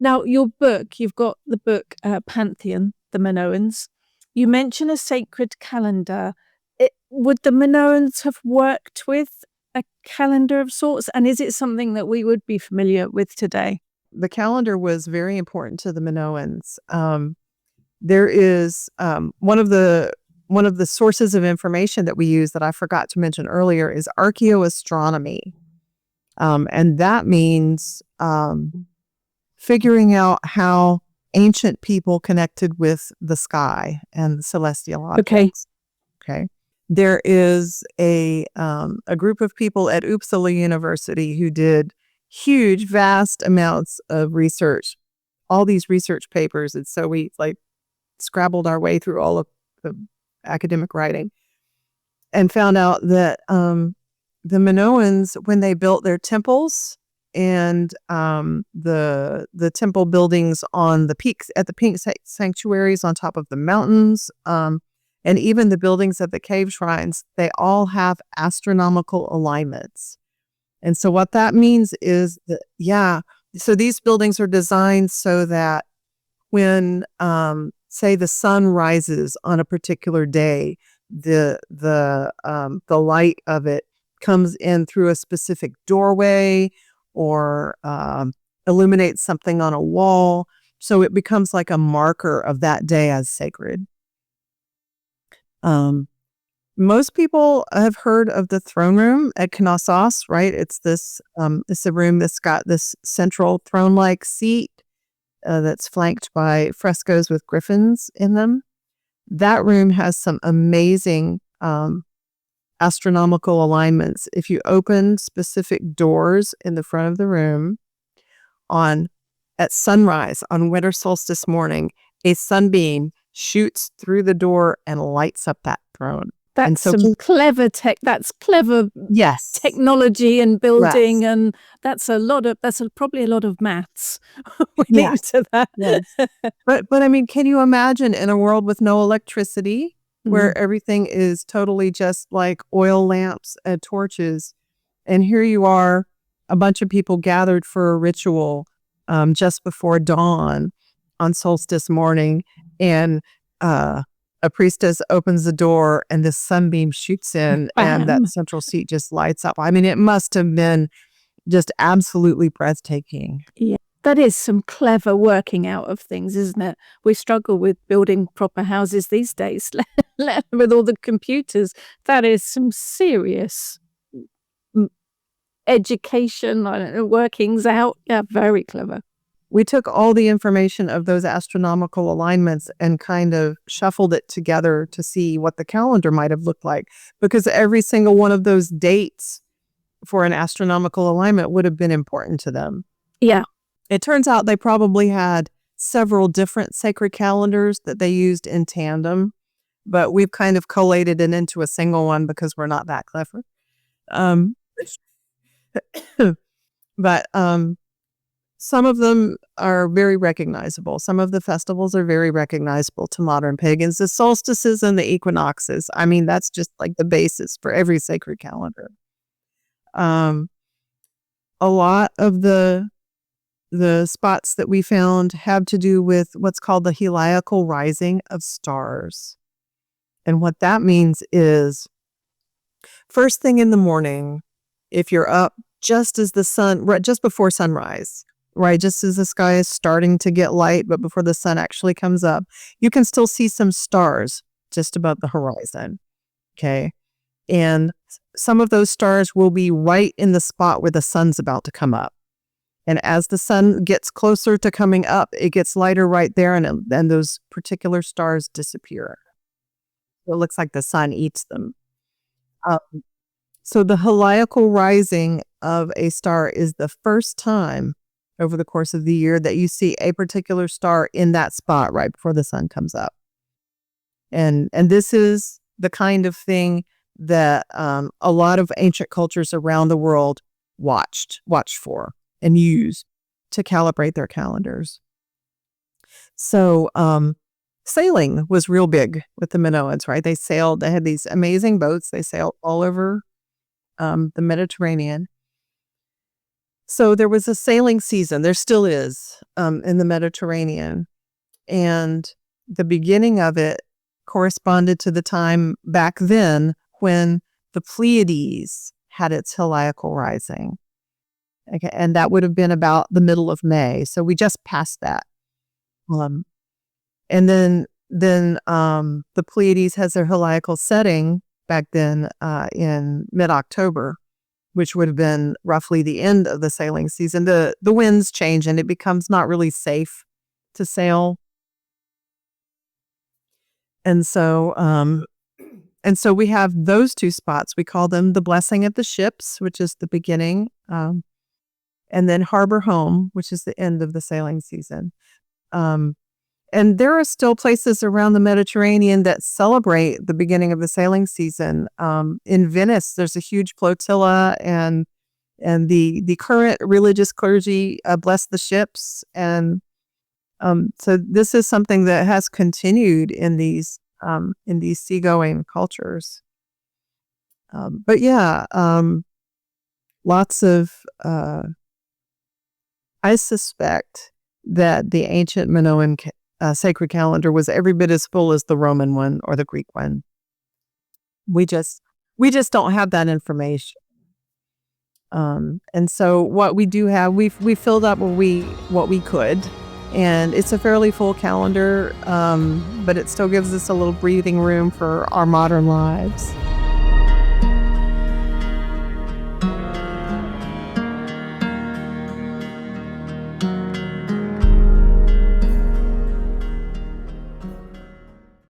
Now, you've got the book Pantheon, the Minoans. You mention a sacred calendar. Would the Minoans have worked with a calendar of sorts? And is it something that we would be familiar with today? The calendar was very important to the Minoans. There is one of the sources of information that we use that I forgot to mention earlier is Archaeoastronomy. And that means figuring out how ancient people connected with the sky and celestial objects. Okay. There is a group of people at Uppsala University who did huge, vast amounts of research, all these research papers. And so we scrabbled our way through all of the academic writing and found out that the Minoans, when they built their temples and the temple buildings on the peaks, at the peak sanctuaries on top of the mountains, and even the buildings at the cave shrines, they all have astronomical alignments. And so what that means is that, so these buildings are designed so that when, say, the sun rises on a particular day, the light of it comes in through a specific doorway or illuminates something on a wall. So it becomes like a marker of that day as sacred. Most people have heard of the throne room at Knossos, right? It's a room that's got this central throne-like seat that's flanked by frescoes with griffins in them. That room has some amazing astronomical alignments. If you open specific doors in the front of the room at sunrise on winter solstice morning, a sunbeam shoots through the door and lights up that throne. That's some clever tech. That's clever technology and building, and that's probably a lot of maths. To that. Yes. But I mean, can you imagine in a world with no electricity, where everything is totally just like oil lamps and torches, and here you are, a bunch of people gathered for a ritual just before dawn on solstice morning, and a priestess opens the door and this sunbeam shoots in and that central seat just lights up. I mean, it must have been just absolutely breathtaking. Yeah, that is some clever working out of things, isn't it? We struggle with building proper houses these days with all the computers. That is some serious education, workings out. Yeah, very clever. We took all the information of those astronomical alignments and kind of shuffled it together to see what the calendar might have looked like, because every single one of those dates for an astronomical alignment would have been important to them. Yeah. It turns out they probably had several different sacred calendars that they used in tandem, but we've kind of collated it into a single one because we're not that clever. But some of them are very recognizable. Some of the festivals are very recognizable to modern pagans. The solstices and the equinoxes. I mean, that's just like the basis for every sacred calendar. A lot of the spots that we found have to do with what's called the heliacal rising of stars. And what that means is first thing in the morning, if you're up just as just before sunrise, right, just as the sky is starting to get light, but before the sun actually comes up, you can still see some stars just above the horizon. Okay. And some of those stars will be right in the spot where the sun's about to come up. And as the sun gets closer to coming up, it gets lighter right there, and those particular stars disappear. So it looks like the sun eats them. So the heliacal rising of a star is the first time over the course of the year that you see a particular star in that spot right before the sun comes up. And this is the kind of thing that a lot of ancient cultures around the world watched for and used to calibrate their calendars. So sailing was real big with the Minoans, right? They had these amazing boats. They sailed all over the Mediterranean. So there was a sailing season. There still is in the Mediterranean. And the beginning of it corresponded to the time back then when the Pleiades had its Heliacal rising. Okay, and that would have been about the middle of May. So we just passed that. And then the Pleiades has their Heliacal setting back then in mid-October, which would have been roughly the end of the sailing season. The winds change and it becomes not really safe to sail. And so we have those two spots. We call them the blessing of the ships, which is the beginning, and then harbor home, which is the end of the sailing season. And there are still places around the Mediterranean that celebrate the beginning of the sailing season. In Venice, there's a huge flotilla, and the current religious clergy bless the ships. And so this is something that has continued in these seagoing cultures. But yeah, lots of. I suspect that the ancient Minoan sacred calendar was every bit as full as the Roman one or the Greek one. We just don't have that information. And so what we do have, we filled up what we could, and it's a fairly full calendar, but it still gives us a little breathing room for our modern lives.